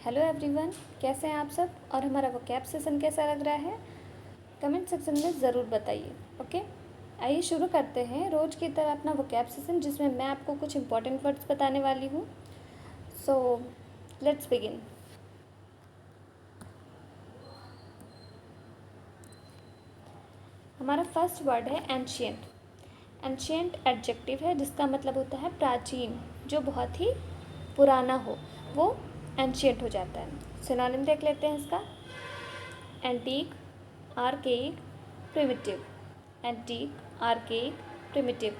Hello everyone, कैसे हैं आप सब और हमारा वोकैब सेशन कैसा लग रहा है कमेंट सेक्शन में ज़रूर बताइए। ओके, आइए शुरू करते हैं रोज़ की तरह अपना वोकैब सेशन, जिसमें मैं आपको कुछ इंपॉर्टेंट वर्ड्स बताने वाली हूँ। So let's begin. हमारा फर्स्ट वर्ड है एंशियंट। एंशियंट एडजेक्टिव है जिसका मतलब होता है प्राचीन, जो बहुत ही पुराना हो वो एंशियंट हो जाता है। सिनोनिम देख लेते हैं इसका। Antique, archaic, primitive. Antique, archaic, primitive.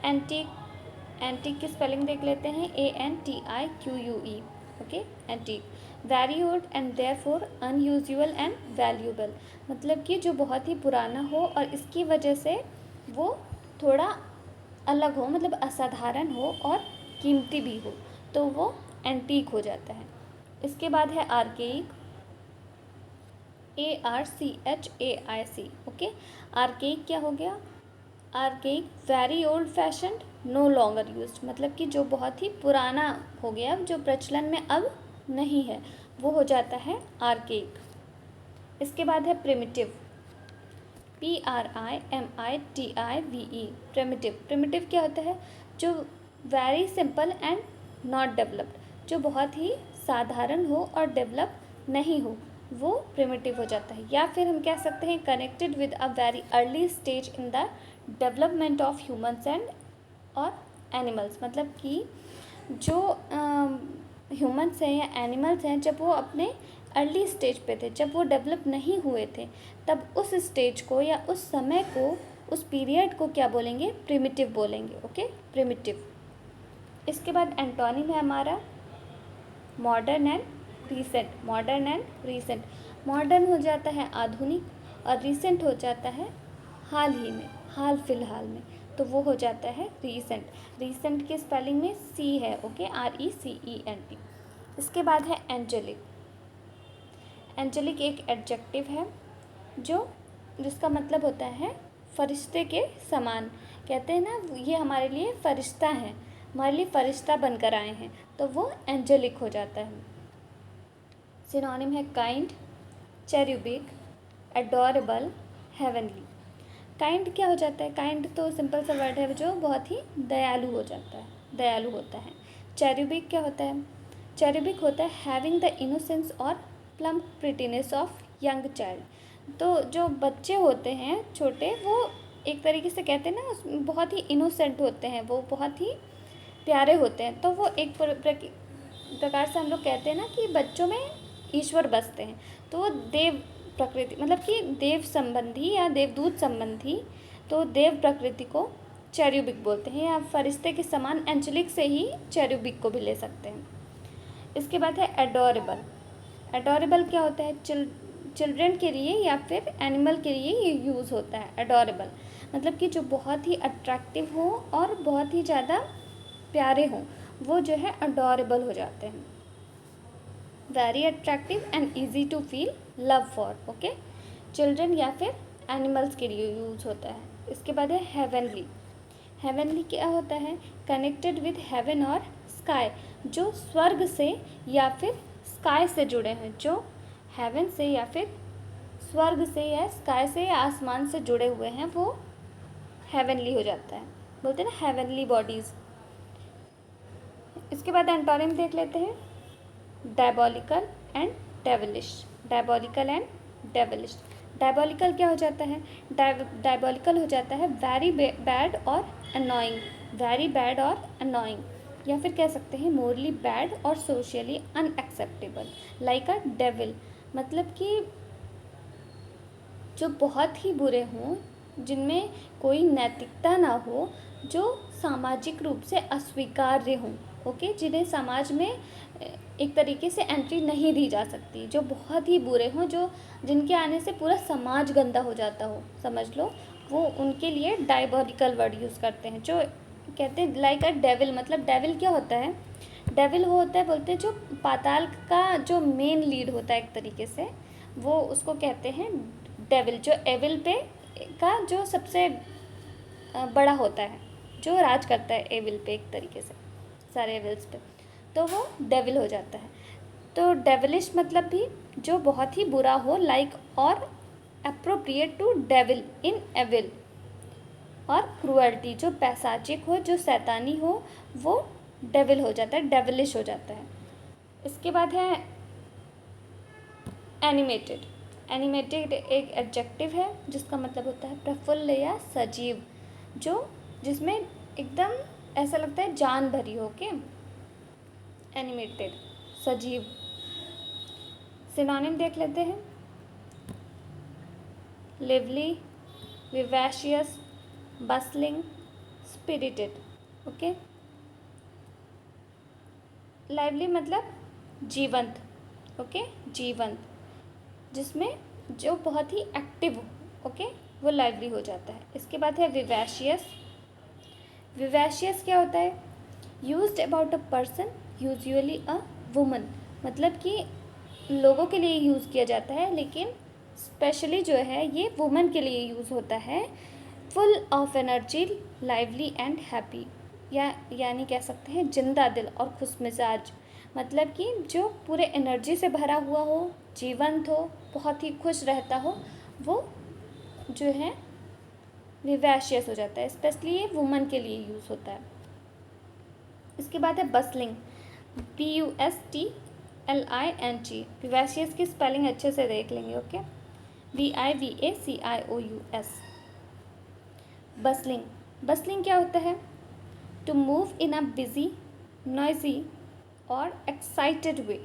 Antique की स्पेलिंग देख लेते हैं, ANTIQUE। Okay, antique. Very old and therefore unusual and valuable, मतलब कि जो बहुत ही पुराना हो और इसकी वजह से वो थोड़ा अलग हो, मतलब असाधारण हो और कीमती भी हो, तो वो एंटीक हो जाता है। इसके बाद है आर्केइक, ARCHAIC। ओके, आर्केइक क्या हो गया? Archaic very old fashioned, no longer used, मतलब कि जो बहुत ही पुराना हो गया, जो प्रचलन में अब नहीं है, वो हो जाता है आर्केइक। इसके बाद है प्रिमिटिव, PRIMITIVE, प्रिमिटिव। प्रिमिटिव क्या होता है? जो very simple and not developed, जो बहुत ही साधारण हो और डेवलप नहीं हो, वो प्रिमिटिव हो जाता है। या फिर हम कह सकते हैं connected with a very early stage in the development of humans and और एनिमल्स, मतलब कि जो ह्यूमन्स हैं या एनिमल्स हैं, जब वो अपने अर्ली स्टेज पे थे, जब वो डेवलप नहीं हुए थे, तब उस स्टेज को या उस समय को, उस पीरियड को क्या बोलेंगे? प्रिमिटिव बोलेंगे। Okay, primitive. इसके बाद एंटोनिम है हमारा modern and recent. Modern and recent, modern हो जाता है आधुनिक और रीसेंट हो जाता है हाल ही में, हाल फिलहाल में, तो वो हो जाता है रीसेंट। रीसेंट की स्पेलिंग में सी है। Okay, RECENT। इसके बाद है एंजेलिक। एंजेलिक एक एडजेक्टिव है जिसका मतलब होता है फरिश्ते के समान। कहते हैं ना, ये हमारे लिए फरिश्ता है, हमारे लिए फरिश्ता बनकर आए हैं, तो वो एंजेलिक हो जाता है। सिनोनिम है काइंड, चेरुबिक, एडोरेबल, हेवनली। काइंड क्या हो जाता है? काइंड तो सिंपल सा वर्ड है जो बहुत ही दयालु हो जाता है, दयालु होता है। चेरुबिक क्या होता है? चेरुबिक होता है हैविंग द इनोसेंस और प्लम प्रिटीनेस ऑफ यंग चाइल्ड। तो जो बच्चे होते हैं छोटे, वो एक तरीके से कहते हैं ना, बहुत ही इनोसेंट होते हैं, वो बहुत ही प्यारे होते हैं, तो वो एक प्रकार से हम लोग कहते हैं ना कि बच्चों में ईश्वर बसते हैं, तो वो देव प्रकृति, मतलब कि देव संबंधी या देवदूत संबंधी, तो देव प्रकृति को चेरुबिक बोलते हैं, या फरिश्ते के समान एंजेलिक से ही चेरुबिक को भी ले सकते हैं। इसके बाद है एडोरेबल। एडोरेबल क्या होता है? चिल्ड्रन के लिए या फिर एनिमल के लिए ये यूज़ होता है एडोरेबल, मतलब कि जो बहुत ही अट्रैक्टिव हो और बहुत ही ज़्यादा प्यारे हों, वो जो है अडोरेबल हो जाते हैं। Very attractive and easy to feel love for. Okay, children या फिर एनिमल्स के लिए यूज़ होता है। इसके बाद है हेवनली। हेवनली क्या होता है? कनेक्टेड विद हेवन और स्काई, जो स्वर्ग से या फिर स्काई से जुड़े हैं, जो हेवन से या फिर स्वर्ग से या स्काई से या आसमान से जुड़े हुए हैं, वो हेवनली हो जाता है। बोलते हैं ना हेवनली बॉडीज़। इसके बाद एंटोनिम देख लेते हैं, diabolical and devilish. Diabolical and devilish. Diabolical क्या हो जाता है? डायबॉलिकल हो जाता है वेरी बैड और अनोइंग, वेरी बैड और अनोइंग, या फिर कह सकते हैं मोरली बैड और socially unacceptable, like a devil, मतलब कि जो बहुत ही बुरे हों, जिनमें कोई नैतिकता ना हो, जो सामाजिक रूप से अस्वीकार्य हों। ओके, जिन्हें समाज में एक तरीके से एंट्री नहीं दी जा सकती, जो बहुत ही बुरे हों, जो जिनके आने से पूरा समाज गंदा हो जाता हो, समझ लो, वो उनके लिए डायबॉलिकल वर्ड यूज़ करते हैं। जो कहते हैं लाइक अ डेविल, मतलब डेविल क्या होता है? डेविल वो होता है, बोलते हैं जो पाताल का जो मेन लीड होता है एक तरीके से, वो उसको कहते हैं डेविल, जो एविल पे का जो सबसे बड़ा होता है, जो राज करता है एविल पे एक तरीके से, सारे एविल्स पे, तो वो डेविल हो जाता है। तो डेविलिश मतलब भी जो बहुत ही बुरा हो, लाइक और appropriate to devil in evil. और क्रूअल्टी जो पैसाचिक हो, जो शैतानी हो, वो डेविल हो जाता है, डेविलिश हो जाता है। इसके बाद है एनिमेटेड। एनिमेटेड एक एडजेक्टिव है जिसका मतलब होता है प्रफुल्ल या सजीव, जो जिसमें एकदम ऐसा लगता है जान भरी हो के। एनिमेटेड सजीव। सिनोनिम देख लेते हैं। Lively, vivacious, bustling, spirited. Okay. Lively मतलब जीवंत। ओके, जीवंत, जिसमें जो बहुत ही एक्टिव हो, ओके, वो लाइवली हो जाता है। इसके बाद है विवैशियस। विवैशियस क्या होता है? Used about a person, usually a woman. मतलब कि लोगों के लिए यूज़ किया जाता है, लेकिन स्पेशली जो है ये वुमन के लिए यूज़ होता है। Full of energy, lively and happy, यानी कह सकते हैं जिंदा दिल और खुश मिजाज। मतलब कि जो पूरे एनर्जी से भरा हुआ हो, जीवंत हो, बहुत ही खुश रहता हो, वो जो है विवैशियस हो जाता है। स्पेशली ये वुमन के लिए यूज़ होता है। इसके बाद है बस्लिंग, BUSTLING। विवैशियस की स्पेलिंग अच्छे से देख लेंगे। Okay, VIVACIOUS। बस्लिंग। बस्लिंग क्या होता है? To move in a busy, noisy और एक्साइटेड वे,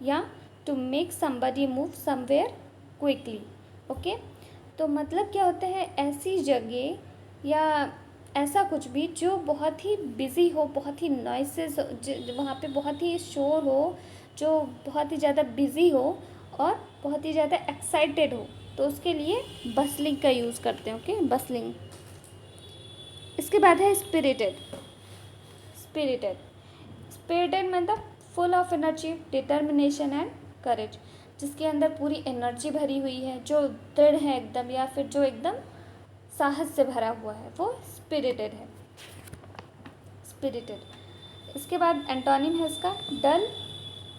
या to make somebody move somewhere quickly. Okay, तो मतलब क्या होता है? ऐसी जगह या ऐसा कुछ भी जो बहुत ही बिज़ी हो, बहुत ही नॉइसेस, वहाँ पे बहुत ही शोर हो, जो बहुत ही ज़्यादा बिज़ी हो और बहुत ही ज़्यादा एक्साइटेड हो, तो उसके लिए बस्लिंग का यूज़ करते हैं। Okay, bustling. इसके बाद है स्पिरिटेड। स्पिरिटेड। स्पिरिटेड मतलब full of energy, determination and courage, जिसके अंदर पूरी एनर्जी भरी हुई है, जो दृढ़ है एकदम, या फिर जो एकदम साहस से भरा हुआ है, वो स्पिरिटेड है। स्पिरिटेड। इसके बाद एंटोनिम है इसका डल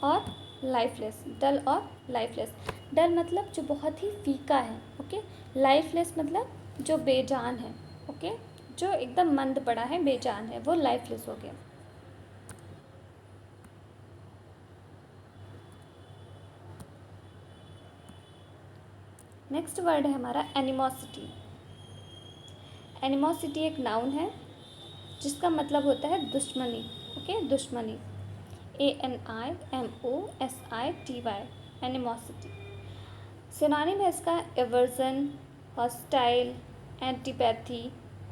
और लाइफलेस। डल और लाइफलेस। डल मतलब जो बहुत ही फीका है। ओके, लाइफलेस मतलब जो बेजान है। ओके, जो एकदम मंद पड़ा है, बेजान है, वो लाइफलेस हो गया। नेक्स्ट वर्ड है हमारा एनिमोसिटी। एनिमोसिटी एक नाउन है जिसका मतलब होता है दुश्मनी। ओके, दुश्मनी। ANIMOSITY, animosity. सिनोनिम है इसका aversion, hostile, antipathy,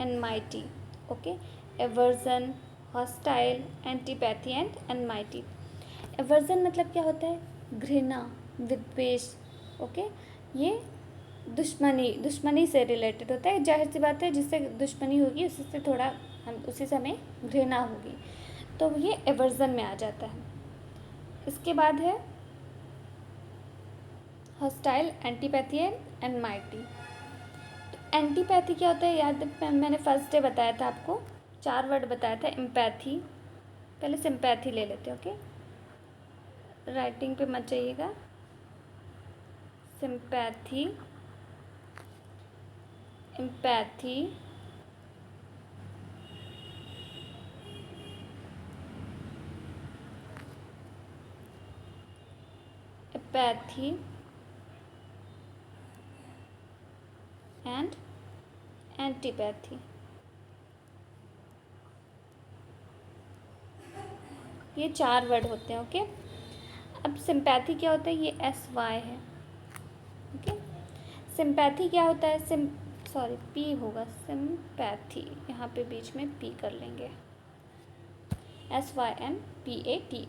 enmity. Okay, aversion, hostile, antipathy and enmity. Aversion मतलब क्या होता है? घृणा, विद्वेष। ओके, ये दुश्मनी से रिलेटेड होता है। जाहिर सी बात है, जिससे दुश्मनी होगी उससे थोड़ा हम उसी समय घृणा होगी, तो ये एवर्जन में आ जाता है। इसके बाद है हॉस्टाइल, एंटीपैथी एंड एनमाइटी। तो एंटीपैथी क्या होता है? याद मैंने फर्स्ट डे बताया था आपको, 4 वर्ड बताया था। एम्पैथी, पहले सिंपैथी ले लेते हैं। ओके, राइटिंग पे मत जाइएगा। Sympathy, empathy, apathy and antipathy. ये 4 वर्ड होते हैं। ओके, अब सिंपैथी क्या होता है? ये SY है। ओके, सिंपैथी क्या होता है? सॉरी, P होगा, सिंपैथी, यहाँ पे बीच में P कर लेंगे, SYMPATHY।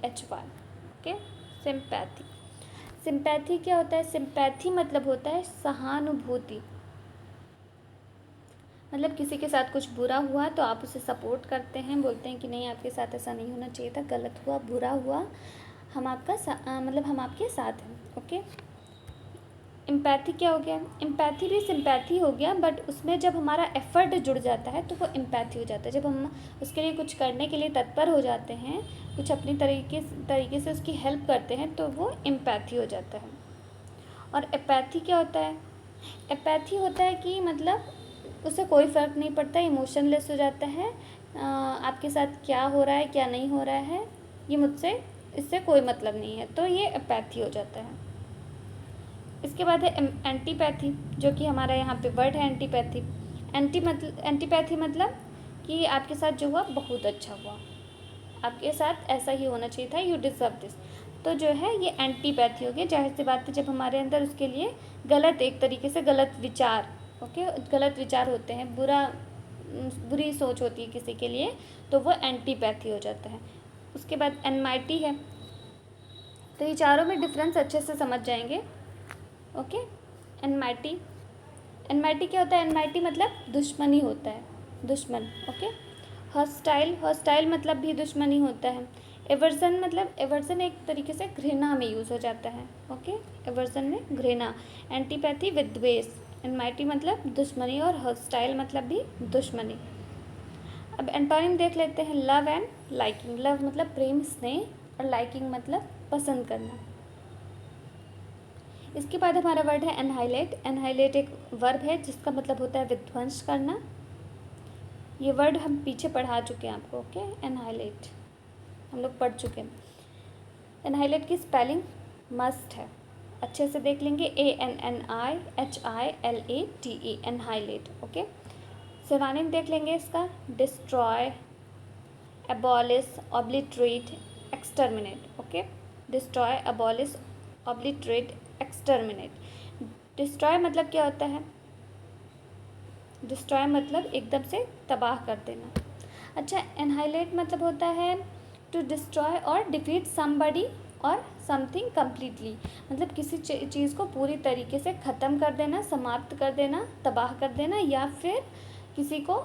Okay, sympathy. सिंपैथी क्या होता है? सिंपैथी मतलब होता है सहानुभूति। मतलब किसी के साथ कुछ बुरा हुआ तो आप उसे सपोर्ट करते हैं, बोलते हैं कि नहीं, आपके साथ ऐसा नहीं होना चाहिए था, गलत हुआ, बुरा हुआ, हम आपका मतलब हम आपके साथ हैं। ओके, एम्पैथी क्या हो गया? एम्पैथी भी सिंपैथी हो गया, बट उसमें जब हमारा एफर्ट जुड़ जाता है तो वो एम्पैथी हो जाता है। जब हम उसके लिए कुछ करने के लिए तत्पर हो जाते हैं, कुछ अपनी तरीके से उसकी हेल्प करते हैं, तो वो एम्पैथी हो जाता है। और एपैथी क्या होता है? एपैथी होता है कि मतलब उसे कोई फ़र्क नहीं पड़ता, इमोशनलेस हो जाता है। आपके साथ क्या हो रहा है, क्या नहीं हो रहा है, ये मुझसे इससे कोई मतलब नहीं है, तो ये एपैथी हो जाता है। इसके बाद है एंटीपैथी, जो कि हमारा यहाँ पे वर्ड है एंटीपैथी। एंटीपैथी मतलब कि आपके साथ जो हुआ बहुत अच्छा हुआ, आपके साथ ऐसा ही होना चाहिए था, यू डिज़र्व दिस। तो जो है ये एंटीपैथी हो गया। जाहिर सी बात है, जब हमारे अंदर उसके लिए गलत, एक तरीके से गलत विचार, ओके, गलत विचार होते हैं, बुरी सोच होती है किसी के लिए, तो वो एंटीपैथी हो जाता है। उसके बाद एनमाइटी है। तो ये चारों में डिफरेंस अच्छे से समझ जाएंगे। ओके, एनमाइटी, एनमाइटी क्या होता है? एनमाइटी मतलब दुश्मनी होता है, दुश्मन। ओके, हॉस्टाइल, हॉस्टाइल मतलब भी दुश्मनी होता है। एवर्सन मतलब, एवर्सन एक तरीके से घृणा में यूज़ हो जाता है। ओके, एवर्सन में घृणा। एंटीपैथी विद द्वेष। एनमाइटी मतलब दुश्मनी और हॉस्टाइल मतलब भी दुश्मनी। अब एंटोनिम देख लेते हैं, लव एंड लाइकिंग। लव मतलब प्रेम स्नेह, और लाइकिंग मतलब पसंद करना। इसके बाद हमारा वर्ड है एनहाइलेट। एनहाइलेट एक वर्ब है जिसका मतलब होता है विध्वंस करना। ये वर्ड हम पीछे पढ़ा चुके हैं आपको। ओके, एनहाइलेट हम लोग पढ़ चुके हैं। एनहाइलेट की स्पेलिंग मस्ट है, अच्छे से देख लेंगे, ANNIHILATE, एनहाइलेट। ओके, सिनोनिम देख लेंगे इसका, destroy, abolish, obliterate, exterminate. Okay, destroy, abolish, obliterate, exterminate। Destroy मतलब क्या होता है? डिस्ट्रॉय मतलब एकदम से तबाह कर देना। अच्छा, एनहाइलेट मतलब होता है टू डिस्ट्रॉय और डिफीट समबडी और समथिंग कम्प्लीटली। मतलब किसी चीज़ को पूरी तरीके से ख़त्म कर देना, समाप्त कर देना, तबाह कर देना, या फिर किसी को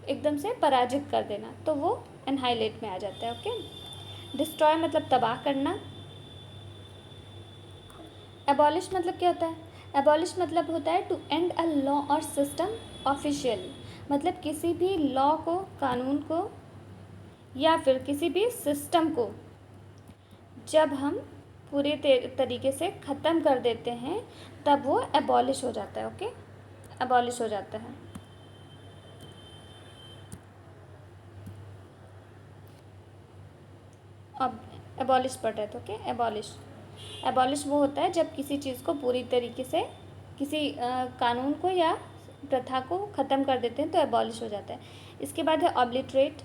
एकदम से पराजित कर देना, तो वो एनहाइलेट में आ जाता है। ओके, डिस्ट्रॉय मतलब तबाह करना। एबॉलिश मतलब क्या होता है? एबॉलिश मतलब होता है टू एंड अ लॉ और सिस्टम ऑफिशियली। मतलब किसी भी लॉ को, कानून को, या फिर किसी भी सिस्टम को जब हम पूरे तरीके से ख़त्म कर देते हैं, तब वो एबॉलिश हो जाता है। ओके, एबॉलिश हो जाता है। अब एबॉलिश पढ़ रहे थे। ओके, एबॉलिश, एबॉलिश वो होता है जब किसी चीज़ को पूरी तरीके से, किसी कानून को या प्रथा को ख़त्म कर देते हैं, तो एबॉलिश हो जाता है। इसके बाद है ऑब्लिटरेट।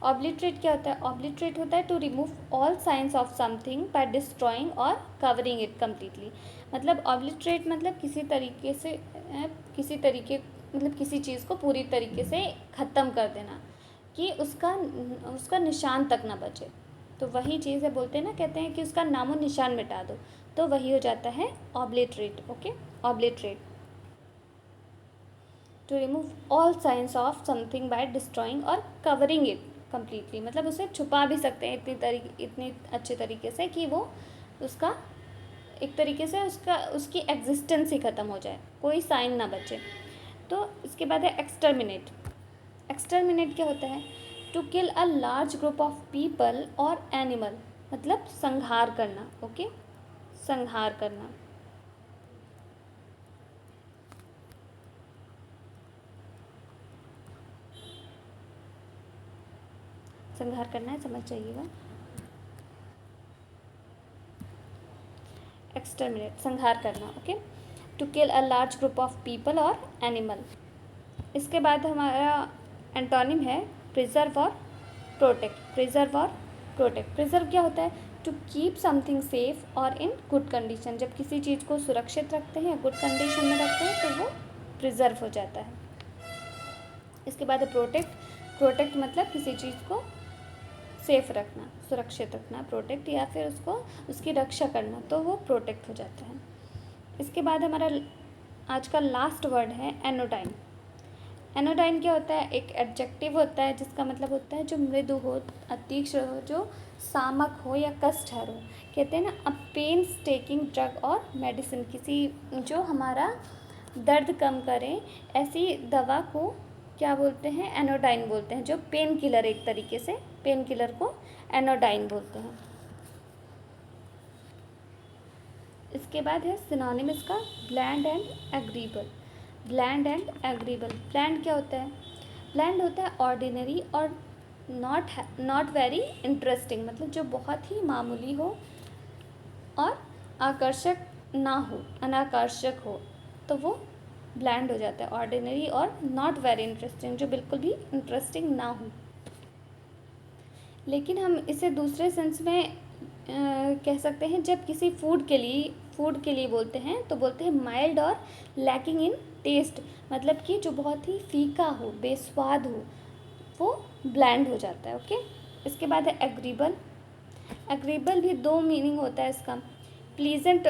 ऑब्लिटरेट क्या होता है? ऑब्लिटरेट होता है to remove all signs of something by destroying और कवरिंग इट कम्प्लीटली। मतलब ऑब्लिटरेट मतलब मतलब किसी चीज़ को पूरी तरीके से ख़त्म कर देना, कि उसका निशान तक ना बचे। तो वही चीज़ है, बोलते हैं ना, कहते हैं कि उसका नामो निशान मिटा दो, तो वही हो जाता है obliterate. Okay, obliterate, to remove all signs of something by destroying और कवरिंग इट कम्प्लीटली। मतलब उसे छुपा भी सकते हैं इतनी अच्छे तरीके से कि वो उसका एक तरीके से उसकी एग्जिस्टेंस ही ख़त्म हो जाए, कोई साइन ना बचे। तो इसके बाद है एक्सटर्मिनेट। एक्सटर्मिनेट क्या होता है? To kill a large group of people और एनिमल। मतलब संहार करना। ओके, संहार करना। संहार करना है, समझ जाइएगा। एक्सटर्मिनेट, संहार करना। Okay, to kill a large group of people और एनिमल। इसके बाद हमारा एंटोनिम है प्रिजर्व और प्रोटेक्ट। प्रिजर्व और प्रोटेक्ट। प्रिजर्व क्या होता है? टू कीप समथिंग सेफ और इन गुड कंडीशन। जब किसी चीज़ को सुरक्षित रखते हैं, गुड कंडीशन में रखते हैं, तो वो प्रिजर्व हो जाता है। इसके बाद है प्रोटेक्ट। प्रोटेक्ट मतलब किसी चीज़ को सेफ रखना, सुरक्षित रखना, प्रोटेक्ट, या फिर उसकी रक्षा करना, तो वो प्रोटेक्ट हो जाता है। इसके बाद हमारा आज का लास्ट वर्ड है एनोडाइन। एनोडाइन क्या होता है? एक एडजेक्टिव होता है जिसका मतलब होता है जो मृदु हो, अतीक्ष्ण हो, जो सामक हो या कष्टहर हो। कहते हैं ना अ पेन टेकिंग ड्रग और मेडिसिन, किसी जो हमारा दर्द कम करें ऐसी दवा को क्या बोलते हैं, एनोडाइन बोलते हैं। जो पेन किलर, एक तरीके से पेन किलर को एनोडाइन बोलते हैं। इसके बाद है सिनोनिम इसका bland and agreeable. Bland and agreeable, bland क्या होता है? ब्लैंड होता है ऑर्डिनरी और नॉट वेरी इंटरेस्टिंग, मतलब जो बहुत ही मामूली हो और आकर्षक ना हो, अनाकर्षक हो, तो वो ब्लैंड हो जाता है। ऑर्डिनरी और नॉट वेरी इंटरेस्टिंग, जो बिल्कुल भी इंटरेस्टिंग ना हो। लेकिन हम इसे दूसरे सेंस में कह सकते हैं, जब किसी फूड के लिए बोलते हैं तो बोलते हैं माइल्ड और लैकिंग इन टेस्ट, मतलब कि जो बहुत ही फीका हो, बेस्वाद हो, वो ब्लैंड हो जाता है। ओके। इसके बाद है एग्रीबल। एग्रीबल भी दो मीनिंग होता है इसका, प्लीजेंट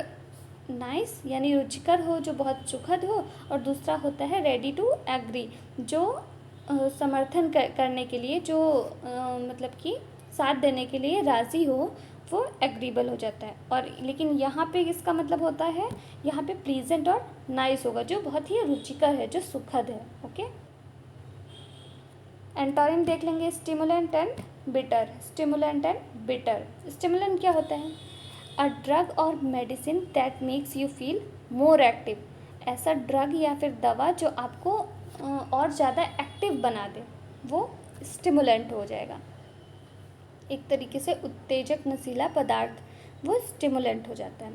नाइस यानी रुचिकर हो, जो बहुत सुखद हो, और दूसरा होता है रेडी टू एग्री, जो समर्थन करने के लिए, जो मतलब कि साथ देने के लिए राज़ी हो, वो एग्रीबल हो जाता है। और लेकिन यहाँ पे इसका मतलब होता है, यहाँ पे प्लीजेंट और नाइस होगा, जो बहुत ही रुचिकर है, जो सुखद है। ओके। एंटोनिम देख लेंगे, stimulant and bitter. Stimulant and bitter, stimulant क्या होता है? अ ड्रग और medicine that makes you feel more active. ऐसा ड्रग या फिर दवा जो आपको और ज़्यादा एक्टिव बना दे, वो स्टिमुलेंट हो जाएगा। एक तरीके से उत्तेजक नशीला पदार्थ, वो स्टिमुलेंट हो जाता है।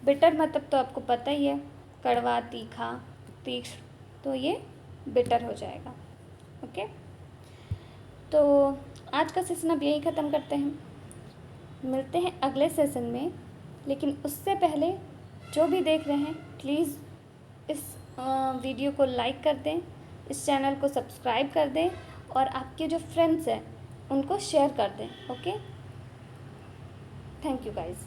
बिटर मतलब तो आपको पता ही है, कड़वा, तीखा, तीक्ष्ण, तो ये बिटर हो जाएगा। ओके। तो आज का सेशन अब यही ख़त्म करते हैं, मिलते हैं अगले सेशन में। लेकिन उससे पहले जो भी देख रहे हैं प्लीज़ इस वीडियो को लाइक कर दें, इस चैनल को सब्सक्राइब कर दें, और आपके जो फ्रेंड्स हैं उनको शेयर कर दें। Okay, thank you guys.